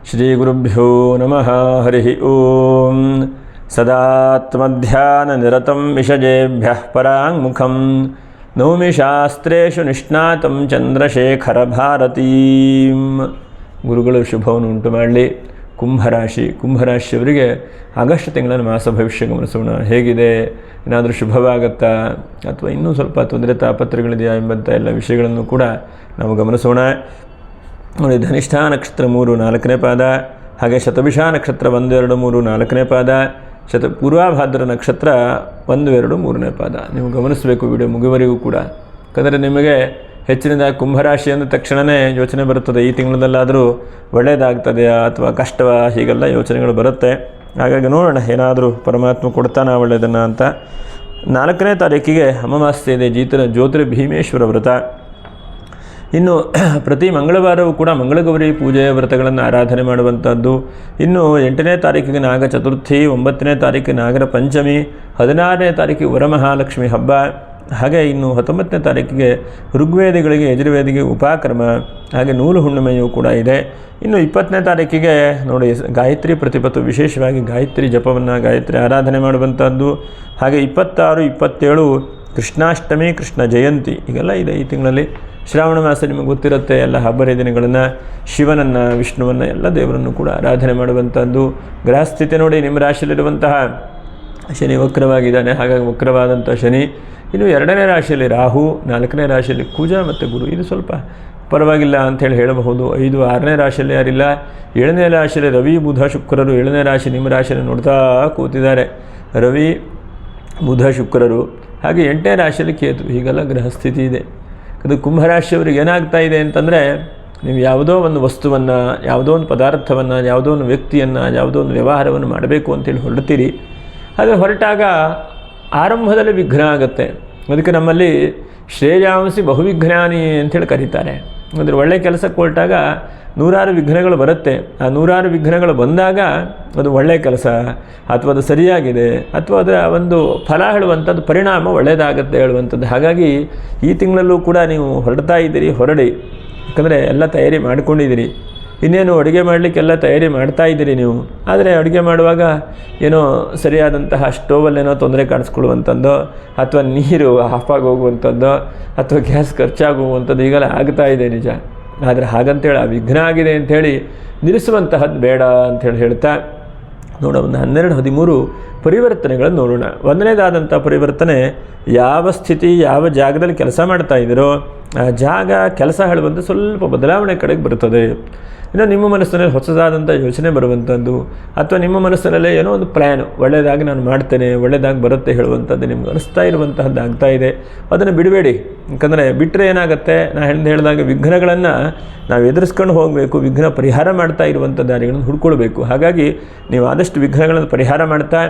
ಶ್ರೀಗುರುಭ್ಯೋ ನಮಃ ಹರಿ ಓಂ ಸದಾತ್ಮಧ್ಯಾನನಿರತಂ ವಿಷಜೇಭ್ಯಃ ಪರಾಂಗುಖಂ ನೌಮಿ ಶಾಸ್ತ್ರೇಷು ನಿಷ್ಣಾತಂ ಚಂದ್ರಶೇಖರಭಾರತೀಂ. ಗುರುಗಳು ಶುಭವನ್ನು ಉಂಟು ಮಾಡಲಿ. ಕುಂಭರಾಶಿಯವರಿಗೆ ಆಗಸ್ಟ್ ತಿಂಗಳ ಮಾಸ ಭವಿಷ್ಯ ಗಮನಿಸೋಣ. ಹೇಗಿದೆ, ಏನಾದರೂ ಶುಭವಾಗುತ್ತಾ ಅಥವಾ ಇನ್ನೂ ಸ್ವಲ್ಪ ತೊಂದರೆ ತಾಪತ್ರಗಳಿದೆಯಾ ಎಂಬಂಥ ಎಲ್ಲ ವಿಷಯಗಳನ್ನು ಕೂಡ ನಾವು ಗಮನಿಸೋಣ. ನೋಡಿ, ಧನಿಷ್ಠ ನಕ್ಷತ್ರ 3, 4ನೇ ಪಾದ, ಹಾಗೆ ಶತಭಿಷ ನಕ್ಷತ್ರ 1, 2, 3, 4ನೇ ಪಾದ, ಪೂರ್ವಾಭಾದ್ರ ನಕ್ಷತ್ರ 1, 2, 3ನೇ ಪಾದ. ನೀವು ಗಮನಿಸಬೇಕು ವಿಡಿಯೋ ಮುಗಿಯುವವರೆಗೂ ಕೂಡ. ಯಾಕಂದರೆ ನಿಮಗೆ ಹೆಚ್ಚಿನದಾಗಿ ಕುಂಭರಾಶಿ ಅಂದ ತಕ್ಷಣವೇ ಯೋಚನೆ ಬರುತ್ತದೆ, ಈ ತಿಂಗಳಲ್ಲಾದರೂ ಒಳ್ಳೆಯದಾಗ್ತದೆಯಾ ಅಥವಾ ಕಷ್ಟವಾ, ಹೀಗೆಲ್ಲ ಯೋಚನೆಗಳು ಬರುತ್ತೆ. ಹಾಗಾಗಿ ನೋಡೋಣ ಏನಾದರೂ ಪರಮಾತ್ಮ ಕೊಡ್ತಾನ ಒಳ್ಳೆಯದನ್ನು ಅಂತ. 4ನೇ ತಾರೀಕಿಗೆ ಅಮಾವಾಸ್ಯೆ ಇದೆ, ಜ್ಯೋತಿರ್ಭೀಮೇಶ್ವರ ವ್ರತ. ಇನ್ನು ಪ್ರತಿ ಮಂಗಳವಾರವೂ ಕೂಡ ಮಂಗಳಗೌರಿ ಪೂಜೆಯ ವ್ರತಗಳನ್ನು ಆರಾಧನೆ ಮಾಡುವಂಥದ್ದು. ಇನ್ನು 8ನೇ ತಾರೀಕಿಗೆ ನಾಗ ಚತುರ್ಥಿ, 9ನೇ ತಾರೀಕಿಗೆ ನಾಗರ ಪಂಚಮಿ, 16ನೇ ತಾರೀಕಿಗೆ ವರಮಹಾಲಕ್ಷ್ಮಿ ಹಬ್ಬ, ಹಾಗೆ ಇನ್ನು 19ನೇ ತಾರೀಕಿಗೆ ಋಗ್ವೇದಿಗಳಿಗೆ ಯಜುರ್ವೇದಿಗೆ ಉಪಕ್ರಮ, ಹಾಗೆ ನೂಲು ಹುಣ್ಣಿಮೆಯೂ ಕೂಡ ಇದೆ. ಇನ್ನು 20ನೇ ತಾರೀಕಿಗೆ ನೋಡಿ ಗಾಯತ್ರಿ ಪ್ರತಿಪತ್ತು, ವಿಶೇಷವಾಗಿ ಗಾಯತ್ರಿ ಜಪವನ್ನು, ಗಾಯತ್ರಿ ಆರಾಧನೆ ಮಾಡುವಂಥದ್ದು. ಹಾಗೆ 26, 27 ಕೃಷ್ಣಾಷ್ಟಮಿ, ಕೃಷ್ಣ ಜಯಂತಿ, ಹೀಗೆಲ್ಲ ಇದೆ ಈ ತಿಂಗಳಲ್ಲಿ. ಶ್ರಾವಣ ಮಾಸ ನಿಮಗೆ ಗೊತ್ತಿರುತ್ತೆ, ಎಲ್ಲ ಹಬ್ಬ ದಿನಗಳನ್ನು ಶಿವನನ್ನು, ವಿಷ್ಣುವನ್ನು, ಎಲ್ಲ ದೇವರನ್ನು ಕೂಡ ಆರಾಧನೆ ಮಾಡುವಂಥದ್ದು. ಗ್ರಹಸ್ಥಿತಿ ನೋಡಿ, ನಿಮ್ಮ ರಾಶಿಯಲ್ಲಿರುವಂತಹ ಶನಿ ವಕ್ರವಾಗಿದ್ದಾನೆ, ಹಾಗಾಗಿ ವಕ್ರವಾದಂಥ ಶನಿ. ಇನ್ನು 2ನೇ ರಾಶಿಯಲ್ಲಿ ರಾಹು, 4ನೇ ರಾಶಿಯಲ್ಲಿ ಕುಜ ಮತ್ತು ಗುರು. ಇದು ಸ್ವಲ್ಪ ಪರವಾಗಿಲ್ಲ ಅಂಥೇಳಿ ಹೇಳಬಹುದು. 5, 6ನೇ ರಾಶಿಯಲ್ಲಿ ಯಾರಿಲ್ಲ. 7ನೇ ರಾಶಿಯಲ್ಲಿ ರವಿ, ಬುಧ, ಶುಕ್ರರು 7ನೇ ರಾಶಿ ನಿಮ್ಮ ರಾಶಿಯಲ್ಲಿ ನೋಡ್ತಾ ಕೂತಿದ್ದಾರೆ. ರವಿ, ಬುಧ, ಶುಕ್ರರು. ಹಾಗೆ 8ನೇ ರಾಶಿಯಲ್ಲಿ ಕೇತು. ಹೀಗೆಲ್ಲ ಗ್ರಹಸ್ಥಿತಿ ಇದೆ. ಅದು ಕುಂಭರಾಶಿಯವರಿಗೆ ಏನಾಗ್ತಾ ಇದೆ ಅಂತಂದರೆ, ನೀವು ಯಾವುದೋ ಒಂದು ವಸ್ತುವನ್ನು, ಯಾವುದೋ ಒಂದು ಪದಾರ್ಥವನ್ನು, ಯಾವುದೋ ಒಂದು ವ್ಯಕ್ತಿಯನ್ನು, ಯಾವುದೋ ಒಂದು ವ್ಯವಹಾರವನ್ನು ಮಾಡಬೇಕು ಅಂತೇಳಿ ಹೊರಡ್ತೀರಿ. ಆದರೆ ಹೊರಟಾಗ ಆರಂಭದಲ್ಲಿ ವಿಘ್ನ ಆಗುತ್ತೆ. ಅದಕ್ಕೆ ನಮ್ಮಲ್ಲಿ ಶ್ರೇಯಾಂಸಿ ಬಹುವಿಘ್ನಾನಿ ಅಂಥೇಳಿ ಕರೀತಾರೆ. ಅಂದರೆ ಒಳ್ಳೆಯ ಕೆಲಸಕ್ಕೆ ಹೊರಟಾಗ ನೂರಾರು ವಿಘ್ನಗಳು ಬರುತ್ತೆ. ಆ ನೂರಾರು ವಿಘ್ನಗಳು ಬಂದಾಗ ಅದು ಒಳ್ಳೆಯ ಕೆಲಸ ಅಥವಾ ಅದು ಸರಿಯಾಗಿದೆ ಅಥವಾ ಅದರ ಒಂದು ಫಲ ಹೇಳುವಂಥದ್ದು, ಪರಿಣಾಮ ಒಳ್ಳೆಯದಾಗುತ್ತೆ ಹೇಳುವಂಥದ್ದು. ಹಾಗಾಗಿ ಈ ತಿಂಗಳಲ್ಲೂ ಕೂಡ ನೀವು ಹೊರಡ್ತಾ ಇದ್ದೀರಿ, ಹೊರಡಿ. ಯಾಕಂದರೆ ಎಲ್ಲ ತಯಾರಿ ಮಾಡ್ಕೊಂಡಿದ್ದೀರಿ. ಇನ್ನೇನು ಅಡುಗೆ ಮಾಡಲಿಕ್ಕೆಲ್ಲ ತಯಾರಿ ಮಾಡ್ತಾ ಇದ್ದೀರಿ ನೀವು. ಆದರೆ ಅಡುಗೆ ಮಾಡುವಾಗ ಏನೋ ಸರಿಯಾದಂತಹ ಸ್ಟೋವಲ್ಲೇನೋ ತೊಂದರೆ ಕಾಣಿಸ್ಕೊಳ್ಳುವಂಥದ್ದು, ಅಥವಾ ನೀರು ಆಫಾಗಿ ಹೋಗುವಂಥದ್ದು, ಅಥವಾ ಗ್ಯಾಸ್ ಖರ್ಚಾಗುವಂಥದ್ದು, ಈಗೆಲ್ಲ ಆಗ್ತಾ ಇದೆ ನಿಜ. ಆದರೆ ಹಾಗಂತೇಳಿ ಆ ವಿಘ್ನ ಆಗಿದೆ ಅಂಥೇಳಿ ನಿಲ್ಲಿಸುವಂತಹದ್ದು ಬೇಡ ಅಂಥೇಳಿ ಹೇಳ್ತಾ ನೋಡೋಣ. ಒಂದು 12, 13 ಪರಿವರ್ತನೆಗಳನ್ನು ನೋಡೋಣ. 1ನೇದಾದಂಥ ಪರಿವರ್ತನೆ, ಯಾವ ಸ್ಥಿತಿ, ಯಾವ ಜಾಗದಲ್ಲಿ ಕೆಲಸ ಮಾಡ್ತಾ ಇದ್ದೀರೋ ಆ ಜಾಗ, ಕೆಲಸ ಹೇಳುವಂಥ ಸ್ವಲ್ಪ ಬದಲಾವಣೆ ಕಡೆಗೆ ಬರ್ತದೆ. ಇನ್ನು ನಿಮ್ಮ ಮನಸ್ಸಿನಲ್ಲಿ ಹೊಸದಾದಂಥ ಯೋಚನೆ ಬರುವಂಥದ್ದು, ಅಥವಾ ನಿಮ್ಮ ಮನಸ್ಸಿನಲ್ಲೇ ಏನೋ ಒಂದು ಪ್ಲ್ಯಾನ್, ಒಳ್ಳೆಯದಾಗಿ ನಾನು ಮಾಡ್ತೇನೆ, ಒಳ್ಳೆಯದಾಗಿ ಬರುತ್ತೆ ಹೇಳುವಂಥದ್ದು ನಿಮ್ಗೆ ಅನಿಸ್ತಾ ಇರುವಂತಹದ್ದು ಆಗ್ತಾ ಇದೆ. ಅದನ್ನು ಬಿಡಬೇಡಿ. ಯಾಕಂದರೆ ಬಿಟ್ಟರೆ ಏನಾಗುತ್ತೆ, ನಾನು ಹೇಳಿದಾಗ ವಿಘ್ನಗಳನ್ನು ನಾವು ಎದುರಿಸ್ಕೊಂಡು ಹೋಗಬೇಕು. ವಿಘ್ನ ಪರಿಹಾರ ಮಾಡ್ತಾ ಇರುವಂಥ ದಾರಿಗಳನ್ನು ಹುಡ್ಕೊಳ್ಬೇಕು. ಹಾಗಾಗಿ ನೀವು ಆದಷ್ಟು ವಿಘ್ನಗಳನ್ನು ಪರಿಹಾರ ಮಾಡ್ತಾ,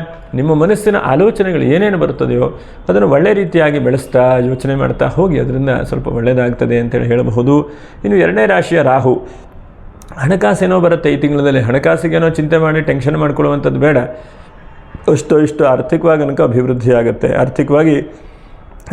ನಿಮ್ಮ ಮನಸ್ಸಿನ ಆಲೋಚನೆಗಳು ಏನೇನು ಬರ್ತದೆಯೋ ಅದನ್ನು ಒಳ್ಳೆಯ ರೀತಿಯಾಗಿ ಬೆಳೆಸ್ತಾ ಯೋಚನೆ ಮಾಡ್ತಾ ಹೋಗಿ, ಅದರಿಂದ ಸ್ವಲ್ಪ ಒಳ್ಳೆಯದಾಗ್ತದೆ ಅಂತೇಳಿ ಹೇಳಬಹುದು. ಇನ್ನು 2ನೇ ರಾಶಿಯ ರಾಹು, ಹಣಕಾಸೇನೋ ಬರುತ್ತೆ ಈ ತಿಂಗಳಲ್ಲಿ. ಹಣಕಾಸಿಗೇನೋ ಚಿಂತೆ ಮಾಡಿ ಟೆನ್ಷನ್ ಮಾಡ್ಕೊಳ್ಳುವಂಥದ್ದು ಬೇಡ. ಇಷ್ಟು ಆರ್ಥಿಕವಾಗಿ ಅನಕ ಅಭಿವೃದ್ಧಿ ಆಗುತ್ತೆ. ಆರ್ಥಿಕವಾಗಿ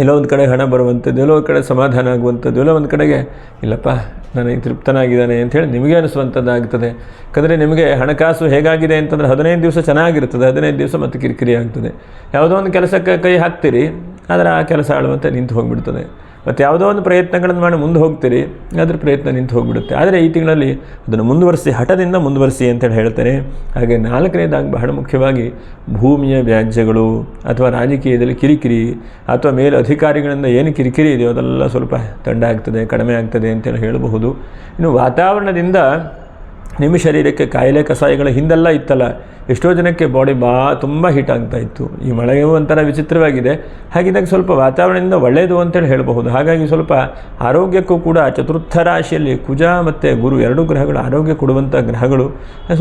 ಎಲ್ಲೋ ಒಂದು ಕಡೆ ಹಣ ಬರುವಂಥದ್ದು, ಎಲ್ಲೋ ಒಂದು ಕಡೆ ಸಮಾಧಾನ ಆಗುವಂಥದ್ದು, ಎಲ್ಲೋ ಒಂದು ಕಡೆಗೆ ಇಲ್ಲಪ್ಪ ನನಗೆ ತೃಪ್ತನಾಗಿದ್ದಾನೆ ಅಂಥೇಳಿ ನಿಮಗೆ ಅನಿಸುವಂಥದ್ದು ಆಗ್ತದೆ. ಯಾಕಂದರೆ ನಿಮಗೆ ಹಣಕಾಸು ಹೇಗಾಗಿದೆ ಅಂತಂದರೆ 15 ದಿವಸ ಚೆನ್ನಾಗಿರ್ತದೆ, 15 ದಿವಸ ಮತ್ತೆ ಕಿರಿಕಿರಿ ಆಗ್ತದೆ. ಯಾವುದೋ ಒಂದು ಕೆಲಸಕ್ಕೆ ಕೈ ಹಾಕ್ತೀರಿ, ಆದರೆ ಆ ಕೆಲಸ ಆಳುವಂತೆ ನಿಂತು ಹೋಗಿಬಿಡ್ತದೆ. ಮತ್ತು ಯಾವುದೋ ಒಂದು ಪ್ರಯತ್ನಗಳನ್ನು ಮಾಡಿ ಮುಂದೆ ಹೋಗ್ತೀರಿ, ಅದರ ಪ್ರಯತ್ನ ನಿಂತು ಹೋಗಿಬಿಡುತ್ತೆ. ಆದರೆ ಈ ತಿಂಗಳಲ್ಲಿ ಅದನ್ನು ಮುಂದುವರಿಸಿ, ಹಠದಿಂದ ಮುಂದುವರಿಸಿ ಅಂತೇಳಿ ಹೇಳ್ತೇನೆ. ಹಾಗೆ 4ನೇದಾಗಿ ಬಹಳ ಮುಖ್ಯವಾಗಿ ಭೂಮಿಯ ವ್ಯಾಜ್ಯಗಳು ಅಥವಾ ರಾಜಕೀಯದಲ್ಲಿ ಕಿರಿಕಿರಿ ಅಥವಾ ಮೇಲೆ ಅಧಿಕಾರಿಗಳಿಂದ ಏನು ಕಿರಿಕಿರಿ ಇದೆಯೋ ಅದೆಲ್ಲ ಸ್ವಲ್ಪ ತಂಡ ಆಗ್ತದೆ, ಕಡಿಮೆ ಆಗ್ತದೆ ಅಂತೇಳಿ ಹೇಳಬಹುದು. ಇನ್ನು ವಾತಾವರಣದಿಂದ ನಿಮ್ಮ ಶರೀರಕ್ಕೆ ಕಾಯಿಲೆ ಕಸಾಯಗಳ ಹಿಂದೆಲ್ಲ ಇತ್ತಲ್ಲ, ಎಷ್ಟೋ ಜನಕ್ಕೆ ಬಾಡಿ ತುಂಬ ಹೀಟ್ ಆಗ್ತಾ ಇತ್ತು. ಈ ಮಳೆಯೂ ಒಂಥರ ವಿಚಿತ್ರವಾಗಿದೆ. ಹಾಗಿದ್ದಾಗ ಸ್ವಲ್ಪ ವಾತಾವರಣದಿಂದ ಒಳ್ಳೆಯದು ಅಂತೇಳಿ ಹೇಳಬಹುದು. ಹಾಗಾಗಿ ಸ್ವಲ್ಪ ಆರೋಗ್ಯಕ್ಕೂ ಕೂಡ ಚತುರ್ಥ ರಾಶಿಯಲ್ಲಿ ಕುಜ ಮತ್ತು ಗುರು 2 ಗ್ರಹಗಳು ಆರೋಗ್ಯ ಕೊಡುವಂಥ ಗ್ರಹಗಳು.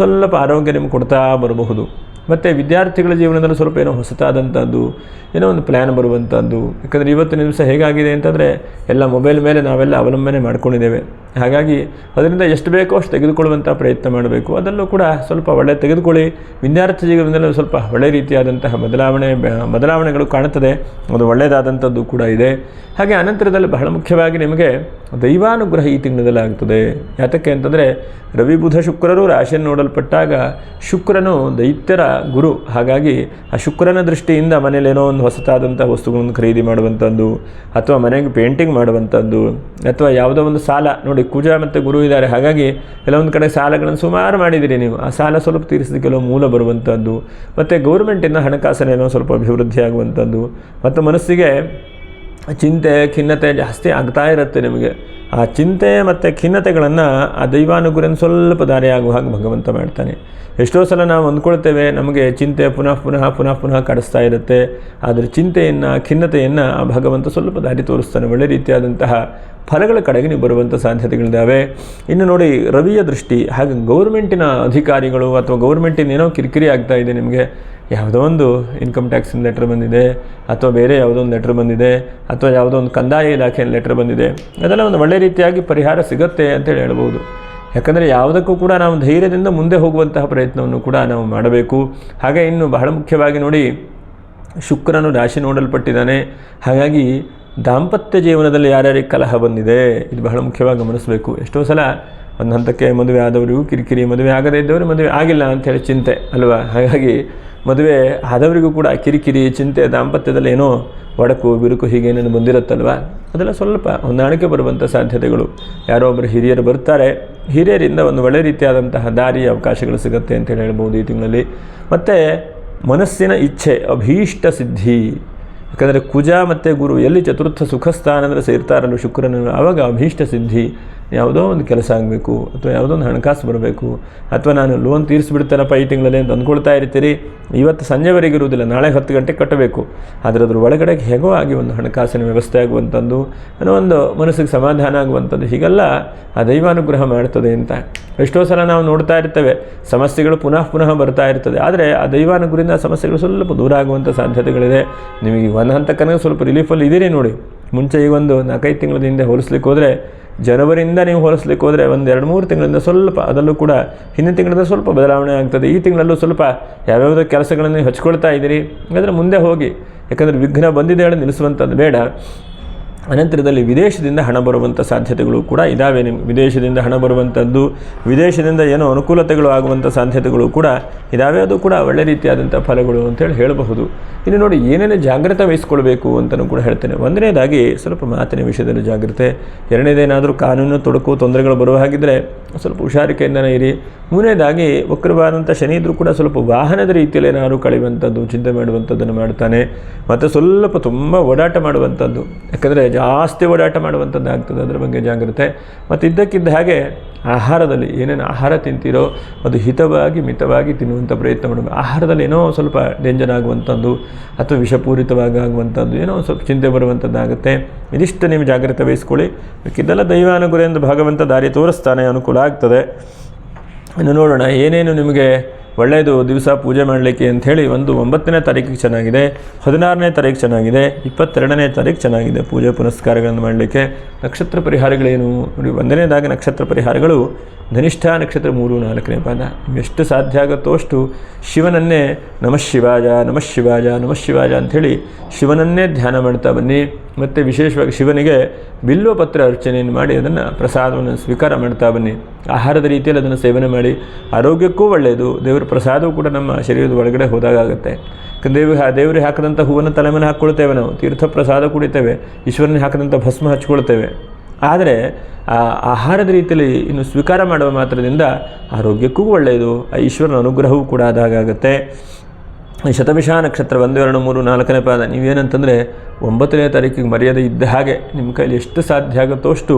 ಸ್ವಲ್ಪ ಆರೋಗ್ಯ ನಿಮ್ಗೆ ಕೊಡ್ತಾ ಬರಬಹುದು. ಮತ್ತು ವಿದ್ಯಾರ್ಥಿಗಳ ಜೀವನದಲ್ಲಿ ಸ್ವಲ್ಪ ಏನೋ ಹೊಸತಾದಂಥದ್ದು, ಏನೋ ಒಂದು ಪ್ಲ್ಯಾನ್ ಬರುವಂಥದ್ದು. ಯಾಕಂದರೆ ಇವತ್ತಿನ ದಿವಸ ಹೇಗಾಗಿದೆ ಅಂತಂದರೆ ಎಲ್ಲ ಮೊಬೈಲ್ ಮೇಲೆ ನಾವೆಲ್ಲ ಅವಲಂಬನೆ ಮಾಡ್ಕೊಂಡಿದ್ದೇವೆ. ಹಾಗಾಗಿ ಅದರಿಂದ ಎಷ್ಟು ಬೇಕೋ ಅಷ್ಟು ತೆಗೆದುಕೊಳ್ಳುವಂಥ ಪ್ರಯತ್ನ ಮಾಡಬೇಕು. ಅದರಲ್ಲೂ ಕೂಡ ಸ್ವಲ್ಪ ಒಳ್ಳೆ ತೆಗೆದುಕೊಳ್ಳಿ. ವಿದ್ಯಾರ್ಥಿ ಜೀವನದಲ್ಲಿ ಸ್ವಲ್ಪ ಒಳ್ಳೆ ರೀತಿಯಾದಂತಹ ಬದಲಾವಣೆಗಳು ಕಾಣುತ್ತದೆ. ಅದು ಒಳ್ಳೆಯದಾದಂಥದ್ದು ಕೂಡ ಇದೆ. ಹಾಗೆ ಅನಂತರದಲ್ಲಿ ಬಹಳ ಮುಖ್ಯವಾಗಿ ನಿಮಗೆ ದೈವಾನುಗ್ರಹ ಈ ತಿಂಗಳಲ್ಲಿ ಆಗ್ತದೆ. ಯಾತಕ್ಕೆ ಅಂತಂದರೆ ರವಿ ಬುಧ ಶುಕ್ರರು ರಾಶಿಯನ್ನು ನೋಡಲ್ಪಟ್ಟಾಗ ಶುಕ್ರನು ದೈತ್ಯರ ಗುರು. ಹಾಗಾಗಿ ಆ ಶುಕ್ರನ ದೃಷ್ಟಿಯಿಂದ ಮನೇಲಿ ಏನೋ ಒಂದು ಹೊಸತಾದಂಥ ವಸ್ತುಗಳನ್ನು ಖರೀದಿ ಮಾಡುವಂಥದ್ದು, ಅಥವಾ ಮನೆಗೆ ಪೇಂಟಿಂಗ್ ಮಾಡುವಂಥದ್ದು, ಅಥವಾ ಯಾವುದೋ ಒಂದು ಸಾಲ ನೋಡಿ, ಕುಜ ಮತ್ತು ಗುರು ಇದ್ದಾರೆ. ಹಾಗಾಗಿ ಕೆಲವೊಂದು ಕಡೆ ಸಾಲಗಳನ್ನು ಸುಮಾರು ಮಾಡಿದ್ದೀರಿ ನೀವು, ಆ ಸಾಲ ಸ್ವಲ್ಪ ತೀರಿಸಿದ ಕೆಲವು ಮೂಲ ಬರುವಂಥದ್ದು, ಮತ್ತು ಗೌರ್ಮೆಂಟಿಂದ ಹಣಕಾಸಿನ ಏನೋ ಸ್ವಲ್ಪ ಅಭಿವೃದ್ಧಿ ಆಗುವಂಥದ್ದು, ಮತ್ತು ಮನಸ್ಸಿಗೆ ಚಿಂತೆ ಖಿನ್ನತೆ ಜಾಸ್ತಿ ಆಗ್ತಾ ಇರುತ್ತೆ ನಿಮಗೆ. ಆ ಚಿಂತೆ ಮತ್ತು ಖಿನ್ನತೆಗಳನ್ನು ಆ ದೈವಾನುಗ್ರಹ ಸ್ವಲ್ಪ ದಾರಿಯಾಗುವ ಹಾಗೆ ಭಗವಂತ ಮಾಡ್ತಾನೆ. ಎಷ್ಟೋ ಸಲ ನಾವು ಅಂದ್ಕೊಳ್ತೇವೆ ನಮಗೆ ಚಿಂತೆ ಪುನಃ ಕಾಡಿಸ್ತಾ ಇರುತ್ತೆ. ಆದರೆ ಚಿಂತೆಯನ್ನು ಖಿನ್ನತೆಯನ್ನು ಆ ಭಗವಂತ ಸ್ವಲ್ಪ ದಾರಿ ತೋರಿಸ್ತಾನೆ. ಒಳ್ಳೆ ರೀತಿಯಾದಂತಹ ಫಲಗಳ ಕಡೆಗೆ ನೀವು ಬರುವಂಥ ಸಾಧ್ಯತೆಗಳಿದ್ದಾವೆ. ಇನ್ನು ನೋಡಿ, ರವಿಯ ದೃಷ್ಟಿ. ಹಾಗೆ ಗೌರ್ಮೆಂಟಿನ ಅಧಿಕಾರಿಗಳು ಅಥವಾ ಗೌರ್ಮೆಂಟಿನ ಏನೋ ಕಿರಿಕಿರಿ ಆಗ್ತಾ ಇದೆ ನಿಮಗೆ, ಯಾವುದೋ ಒಂದು ಇನ್ಕಮ್ ಟ್ಯಾಕ್ಸಿನ ಲೆಟ್ರ್ ಬಂದಿದೆ, ಅಥವಾ ಬೇರೆ ಯಾವುದೋ ಒಂದು ಲೆಟ್ರ್ ಬಂದಿದೆ, ಅಥವಾ ಯಾವುದೋ ಒಂದು ಕಂದಾಯ ಇಲಾಖೆಯ ಲೆಟ್ರ್ ಬಂದಿದೆ, ಅದೆಲ್ಲ ಒಂದು ಒಳ್ಳೆ ರೀತಿಯಾಗಿ ಪರಿಹಾರ ಸಿಗುತ್ತೆ ಅಂತೇಳಿ ಹೇಳ್ಬೋದು. ಯಾಕಂದರೆ ಯಾವುದಕ್ಕೂ ಕೂಡ ನಾವು ಧೈರ್ಯದಿಂದ ಮುಂದೆ ಹೋಗುವಂತಹ ಪ್ರಯತ್ನವನ್ನು ಕೂಡ ನಾವು ಮಾಡಬೇಕು. ಹಾಗೆ ಇನ್ನು ಬಹಳ ಮುಖ್ಯವಾಗಿ ನೋಡಿ, ಶುಕ್ರನು ರಾಶಿ ನೋಡಲ್ಪಟ್ಟಿದ್ದಾನೆ. ಹಾಗಾಗಿ ದಾಂಪತ್ಯ ಜೀವನದಲ್ಲಿ ಯಾರ್ಯಾರಿಗೆ ಕಲಹ ಬಂದಿದೆ ಇದು ಬಹಳ ಮುಖ್ಯವಾಗಿ ಗಮನಿಸಬೇಕು. ಎಷ್ಟೋ ಸಲ ಒಂದು ಹಂತಕ್ಕೆ ಮದುವೆ ಆದವರಿಗೂ ಕಿರಿಕಿರಿ, ಮದುವೆ ಆಗದೇ ಇದ್ದವರು ಮದುವೆ ಆಗಿಲ್ಲ ಅಂಥೇಳಿ ಚಿಂತೆ ಅಲ್ವಾ. ಹಾಗಾಗಿ ಮದುವೆ ಆದವರಿಗೂ ಕೂಡ ಕಿರಿಕಿರಿ, ಚಿಂತೆ, ದಾಂಪತ್ಯದಲ್ಲಿ ಏನೋ ಒಡಕು ಬಿರುಕು ಹೀಗೇನೇನು ಬಂದಿರುತ್ತಲ್ವ, ಅದೆಲ್ಲ ಸ್ವಲ್ಪ ಹೊಂದಾಣಿಕೆ ಬರುವಂಥ ಸಾಧ್ಯತೆಗಳು. ಯಾರೋ ಒಬ್ಬರು ಹಿರಿಯರು ಬರ್ತಾರೆ, ಹಿರಿಯರಿಂದ ಒಂದು ಒಳ್ಳೆ ರೀತಿಯಾದಂತಹ ದಾರಿ ಅವಕಾಶಗಳು ಸಿಗುತ್ತೆ ಅಂತೇಳಿ ಹೇಳ್ಬೋದು ಈ ತಿಂಗಳಲ್ಲಿ. ಮತ್ತು ಮನಸ್ಸಿನ ಇಚ್ಛೆ, ಅಭೀಷ್ಟ ಸಿದ್ಧಿ. ಯಾಕಂದರೆ ಕುಜ ಮತ್ತು ಗುರು ಎಲ್ಲಿ ಚತುರ್ಥ ಸುಖಸ್ಥಾನ ಅಂದರೆ ಸೇರ್ತಾರಲ್ಲ ಶುಕ್ರನ, ಆವಾಗ ಅಭೀಷ್ಟ ಸಿದ್ಧಿ. ಯಾವುದೋ ಒಂದು ಕೆಲಸ ಆಗಬೇಕು, ಅಥವಾ ಯಾವುದೋ ಒಂದು ಹಣಕಾಸು ಬರಬೇಕು, ಅಥವಾ ನಾನು ಲೋನ್ ತೀರಿಸಿಬಿಡ್ತೇನಪ್ಪ ಈ ತಿಂಗಳಲ್ಲಿ ಅಂತ ಅಂದ್ಕೊಳ್ತಾ ಇರ್ತೀರಿ. ಇವತ್ತು ಸಂಜೆವರೆಗೆ ಇರುವುದಿಲ್ಲ, ನಾಳೆ 10 ಗಂಟೆಗೆ ಕಟ್ಟಬೇಕು. ಆದರೆ ಅದ್ರ ಒಳಗಡೆ ಹೇಗೋ ಆಗಿ ಒಂದು ಹಣಕಾಸಿನ ವ್ಯವಸ್ಥೆ ಆಗುವಂಥದ್ದು, ಅನ್ನೋ ಒಂದು ಮನಸ್ಸಿಗೆ ಸಮಾಧಾನ ಆಗುವಂಥದ್ದು, ಹೀಗೆಲ್ಲ ಆ ದೈವಾನುಗ್ರಹ ಮಾಡ್ತದೆ ಅಂತ. ಎಷ್ಟೋ ಸಲ ನಾವು ನೋಡ್ತಾ ಇರ್ತೇವೆ ಸಮಸ್ಯೆಗಳು ಪುನಃ ಬರ್ತಾ ಇರ್ತದೆ. ಆದರೆ ಆ ದೈವಾನುಗ್ರಹದಿಂದ ಸಮಸ್ಯೆಗಳು ಸ್ವಲ್ಪ ದೂರ ಆಗುವಂಥ ಸಾಧ್ಯತೆಗಳಿದೆ. ನಿಮಗೆ ಒಂದು ಹಂತಕ್ಕನ ಸ್ವಲ್ಪ ರಿಲೀಫಲ್ಲಿ ಇದ್ದೀರಿ ನೋಡಿ. ಮುಂಚೆ ಈಗ ಒಂದು 4-5 ತಿಂಗಳ ಹಿಂದೆ ಹೋಲಿಸ್ಲಿಕ್ಕೆ ಹೋದರೆ, ಜನವರಿಯಿಂದ ನೀವು ಹೋಲಿಸ್ಲಿಕ್ಕೆ ಹೋದರೆ ಒಂದು 2-3 ತಿಂಗಳಿಂದ ಸ್ವಲ್ಪ, ಅದರಲ್ಲೂ ಕೂಡ ಹಿಂದಿನ ತಿಂಗಳಿಂದ ಸ್ವಲ್ಪ ಬದಲಾವಣೆ ಆಗ್ತದೆ. ಈ ತಿಂಗಳಲ್ಲೂ ಸ್ವಲ್ಪ ಯಾವ್ಯಾವುದೋ ಕೆಲಸಗಳನ್ನು ಹಚ್ಕೊಳ್ತಾ ಇದ್ದೀರಿ. ಹಾಗಾದರೆ ಮುಂದೆ ಹೋಗಿ, ಯಾಕಂದರೆ ವಿಘ್ನ ಬಂದಿದೆ ಹೇಳಿ ನಿಲ್ಲಿಸುವಂಥದ್ದು ಬೇಡ. ಅನಂತರದಲ್ಲಿ ವಿದೇಶದಿಂದ ಹಣ ಬರುವಂಥ ಸಾಧ್ಯತೆಗಳು ಕೂಡ ಇದ್ದಾವೆ. ನಿಮ್ಗೆ ವಿದೇಶದಿಂದ ಹಣ ಬರುವಂಥದ್ದು, ವಿದೇಶದಿಂದ ಏನೋ ಅನುಕೂಲತೆಗಳು ಆಗುವಂಥ ಸಾಧ್ಯತೆಗಳು ಕೂಡ ಇದ್ದಾವೆ. ಅದು ಕೂಡ ಒಳ್ಳೆ ರೀತಿಯಾದಂಥ ಫಲಗಳು ಅಂತೇಳಿ ಹೇಳಬಹುದು. ಇನ್ನು ನೋಡಿ, ಏನೇನು ಜಾಗ್ರತೆ ವಹಿಸ್ಕೊಳ್ಬೇಕು ಅಂತಲೂ ಕೂಡ ಹೇಳ್ತೇನೆ. ಒಂದನೇದಾಗಿ ಸ್ವಲ್ಪ ಮಾತಿನ ವಿಷಯದಲ್ಲಿ ಜಾಗ್ರತೆ. ಎರಡನೇದೇನಾದರೂ ಕಾನೂನು ತೊಡಕು ತೊಂದರೆಗಳು ಬರುವ ಹಾಗಿದ್ದರೆ ಸ್ವಲ್ಪ ಹುಷಾರಿಕೆಯಿಂದನೇ ಇರಿ. ಮೂರನೇದಾಗಿ ವಕ್ರವಾದಂಥ ಶನಿ ಇದ್ದರೂ ಕೂಡ ಸ್ವಲ್ಪ ವಾಹನದ ರೀತಿಯಲ್ಲಿ ಏನಾದರೂ ಕಳೆಯುವಂಥದ್ದು, ಚಿಂತೆ ಮಾಡುವಂಥದ್ದನ್ನು ಮಾಡ್ತಾನೆ. ಮತ್ತು ಸ್ವಲ್ಪ ತುಂಬ ಓಡಾಟ ಮಾಡುವಂಥದ್ದು, ಯಾಕಂದರೆ ಜಾಸ್ತಿ ಓಡಾಟ ಮಾಡುವಂಥದ್ದು ಆಗ್ತದೆ. ಅದರ ಬಗ್ಗೆ ಜಾಗ್ರತೆ. ಮತ್ತು ಇದ್ದಕ್ಕಿದ್ದ ಹಾಗೆ ಆಹಾರದಲ್ಲಿ ಏನೇನು ಆಹಾರ ತಿಂತೀರೋ ಅದು ಹಿತವಾಗಿ ಮಿತವಾಗಿ ತಿನ್ನುವಂಥ ಪ್ರಯತ್ನ ಮಾಡಬೇಕು. ಆಹಾರದಲ್ಲಿ ಏನೋ ಸ್ವಲ್ಪ ಡೇಂಜರ್ ಆಗುವಂಥದ್ದು ಅಥವಾ ವಿಷಪೂರಿತವಾಗಿ ಆಗುವಂಥದ್ದು, ಏನೋ ಸ್ವಲ್ಪ ಚಿಂತೆ ಬರುವಂಥದ್ದಾಗುತ್ತೆ. ಇದಿಷ್ಟು ನೀವು ಜಾಗ್ರತೆ ವಹಿಸ್ಕೊಳ್ಳಿ. ಇದೆಲ್ಲ ದೈವಾನುಗ್ರಹದಿಂದ ಭಗವಂತ ದಾರಿ ತೋರಿಸ್ತಾನೆ, ಅನುಕೂಲ ಆಗ್ತದೆ. ಇನ್ನು ನೋಡೋಣ ಏನೇನು ನಿಮಗೆ ಒಳ್ಳೆಯದು ದಿವಸ ಪೂಜೆ ಮಾಡಲಿಕ್ಕೆ ಅಂಥೇಳಿ. ಒಂದು 9ನೇ ತಾರೀಕಿಗೆ ಚೆನ್ನಾಗಿದೆ, 16ನೇ ತಾರೀಕು ಚೆನ್ನಾಗಿದೆ, 22ನೇ ತಾರೀಕು ಚೆನ್ನಾಗಿದೆ ಪೂಜೆ ಪುನಸ್ಕಾರಗಳನ್ನು ಮಾಡಲಿಕ್ಕೆ. ನಕ್ಷತ್ರ ಪರಿಹಾರಗಳೇನು ನೋಡಿ. 1ನೇದಾಗಿ ನಕ್ಷತ್ರ ಪರಿಹಾರಗಳು ಧನಿಷ್ಠ ನಕ್ಷತ್ರ 3-4ನೇ ಪಾದ. ಎಷ್ಟು ಸಾಧ್ಯ ಆಗುತ್ತೋ ಅಷ್ಟು ಶಿವನನ್ನೇ ನಮಃ ಶಿವಾಯ ನಮಃ ಶಿವಾಯ ನಮಃ ಶಿವಾಯ ಅಂಥೇಳಿ ಶಿವನನ್ನೇ ಧ್ಯಾನ ಮಾಡ್ತಾ ಬನ್ನಿ. ಮತ್ತು ವಿಶೇಷವಾಗಿ ಶಿವನಿಗೆ ಬಿಲ್ವಪತ್ರ ಅರ್ಚನೆಯನ್ನು ಮಾಡಿ ಅದನ್ನು ಪ್ರಸಾದವನ್ನು ಸ್ವೀಕಾರ ಮಾಡ್ತಾ ಬನ್ನಿ. ಆಹಾರದ ರೀತಿಯಲ್ಲಿ ಅದನ್ನು ಸೇವನೆ ಮಾಡಿ, ಆರೋಗ್ಯಕ್ಕೂ ಒಳ್ಳೆಯದು. ದೇವರ ಪ್ರಸಾದವೂ ಕೂಡ ನಮ್ಮ ಶರೀರದ ಒಳಗಡೆ ಹೋದಾಗುತ್ತೆ. ದೇವರಿಗೆ ಹಾಕಿದಂಥ ಹೂವನ್ನು ತಲೆ ಮೇಲೆ ಹಾಕ್ಕೊಳ್ತೇವೆ ನಾವು, ತೀರ್ಥ ಪ್ರಸಾದ ಕುಡಿತೇವೆ, ಈಶ್ವರನಿಗೆ ಹಾಕಿದಂಥ ಭಸ್ಮ ಹಚ್ಕೊಳ್ತೇವೆ. ಆದರೆ ಆ ಆಹಾರದ ರೀತಿಯಲ್ಲಿ ಇನ್ನು ಸ್ವೀಕಾರ ಮಾಡುವ ಮಾತ್ರದಿಂದ ಆರೋಗ್ಯಕ್ಕೂ ಒಳ್ಳೆಯದು, ಆ ಈಶ್ವರನ ಅನುಗ್ರಹವೂ ಕೂಡ ಆದಾಗುತ್ತೆ. ಶತಭಿಷ ನಕ್ಷತ್ರ 1, 2, 3, 4ನೇ ಪಾದ. ನೀವೇನಂತಂದರೆ 9ನೇ ತಾರೀಕಿಗೆ ಮರ್ಯಾದೆ ಇದ್ದ ಹಾಗೆ ನಿಮ್ಮ ಕೈಲಿ ಎಷ್ಟು ಸಾಧ್ಯ ಆಗುತ್ತೋ ಅಷ್ಟು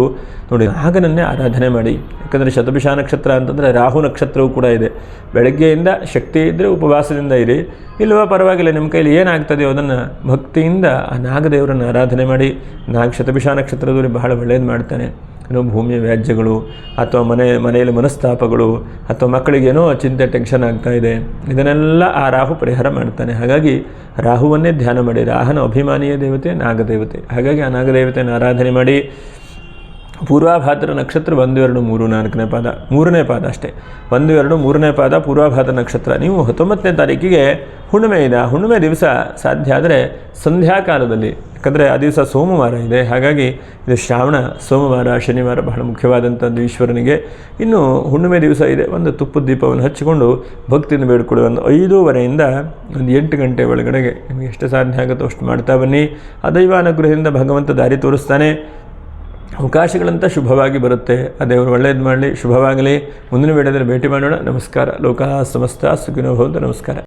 ನೋಡಿ ನಾಗನನ್ನೇ ಆರಾಧನೆ ಮಾಡಿ. ಯಾಕಂದರೆ ಶತಭಿಷ ನಕ್ಷತ್ರ ಅಂತಂದರೆ ರಾಹು ನಕ್ಷತ್ರವೂ ಕೂಡ ಇದೆ. ಬೆಳಗ್ಗೆಯಿಂದ ಶಕ್ತಿ ಇದ್ದರೆ ಉಪವಾಸದಿಂದ ಇರಿ, ಇಲ್ಲವಾ ಪರವಾಗಿಲ್ಲ, ನಿಮ್ಮ ಕೈಲಿ ಏನಾಗ್ತದೆಯೋ ಅದನ್ನು ಭಕ್ತಿಯಿಂದ ಆ ನಾಗದೇವರನ್ನು ಆರಾಧನೆ ಮಾಡಿ. ಶತಭಿಷ ನಕ್ಷತ್ರದವರಿಗೆ ಬಹಳ ಒಳ್ಳೆಯದು ಮಾಡ್ತಾನೆ. ಭೂಮಿಯ ವ್ಯಾಜ್ಯಗಳು ಅಥವಾ ಮನೆಯಲ್ಲಿ ಮನಸ್ತಾಪಗಳು ಅಥವಾ ಮಕ್ಕಳಿಗೇನೋ ಚಿಂತೆ ಟೆನ್ಷನ್ ಆಗ್ತಾ ಇದೆ, ಇದನ್ನೆಲ್ಲ ಆ ರಾಹು ಪರಿಹಾರ ಮಾಡ್ತಾನೆ. ಹಾಗಾಗಿ ರಾಹುವನ್ನೇ ಧ್ಯಾನ ಮಾಡಿ. ರಾಹನ ಅಭಿಮಾನಿಯ ದೇವತೆ ನಾಗದೇವತೆ. ಹಾಗಾಗಿ ಆ ನಾಗದೇವತೆಯನ್ನು ಆರಾಧನೆ ಮಾಡಿ. ಪೂರ್ವಾಭಾದ್ರ ನಕ್ಷತ್ರ 1, 2, 3, 4ನೇ ಪಾದ, 3ನೇ ಪಾದ ಅಷ್ಟೇ. 1, 2, 3ನೇ ಪಾದ ಪೂರ್ವಾಭಾದ್ರ ನಕ್ಷತ್ರ. ನೀವು 19ನೇ ತಾರೀಕಿಗೆ ಹುಣ್ಣಿಮೆ ಇದೆ. ಆ ಹುಣ್ಣಿಮೆ ದಿವಸ ಸಾಧ್ಯ ಆದರೆ ಸಂಧ್ಯಾಕಾಲದಲ್ಲಿ, ಯಾಕಂದರೆ ಆ ದಿವಸ ಸೋಮವಾರ ಇದೆ, ಹಾಗಾಗಿ ಇದು ಶ್ರಾವಣ ಸೋಮವಾರ, ಶನಿವಾರ ಬಹಳ ಮುಖ್ಯವಾದಂಥದ್ದು ಈಶ್ವರನಿಗೆ. ಇನ್ನು ಹುಣ್ಣಿಮೆ ದಿವಸ ಇದೆ, ಒಂದು ತುಪ್ಪದ ದೀಪವನ್ನು ಹಚ್ಚಿಕೊಂಡು ಭಕ್ತಿಯಿಂದ ಬೇಡಿಕೊಳ್ಳಿ. ಒಂದು 5:30ಯಿಂದ ಒಂದು 8 ಗಂಟೆ ಒಳಗಡೆಗೆ ನಿಮಗೆ ಎಷ್ಟು ಸಾಧ್ಯ ಆಗುತ್ತೋ ಅಷ್ಟು ಮಾಡ್ತಾ ಬನ್ನಿ. ಆ ದೈವಾನುಗ್ರಹದಿಂದ ಭಗವಂತ ದಾರಿ ತೋರಿಸ್ತಾನೆ. ಅವಕಾಶಗಳಂತ ಶುಭವಾಗಿ ಬರುತ್ತೆ. ಆ ದೇವರು ಒಳ್ಳೆಯದು ಮಾಡಲಿ, ಶುಭವಾಗಲಿ. ಮುಂದಿನ ವಿಡಿಯೋದಲ್ಲಿ ಭೇಟಿ ಮಾಡೋಣ. ನಮಸ್ಕಾರ. ಲೋಕಃ ಸಮಸ್ತ ಸುಖಿನೋ ಭವಂತು. ನಮಸ್ಕಾರ.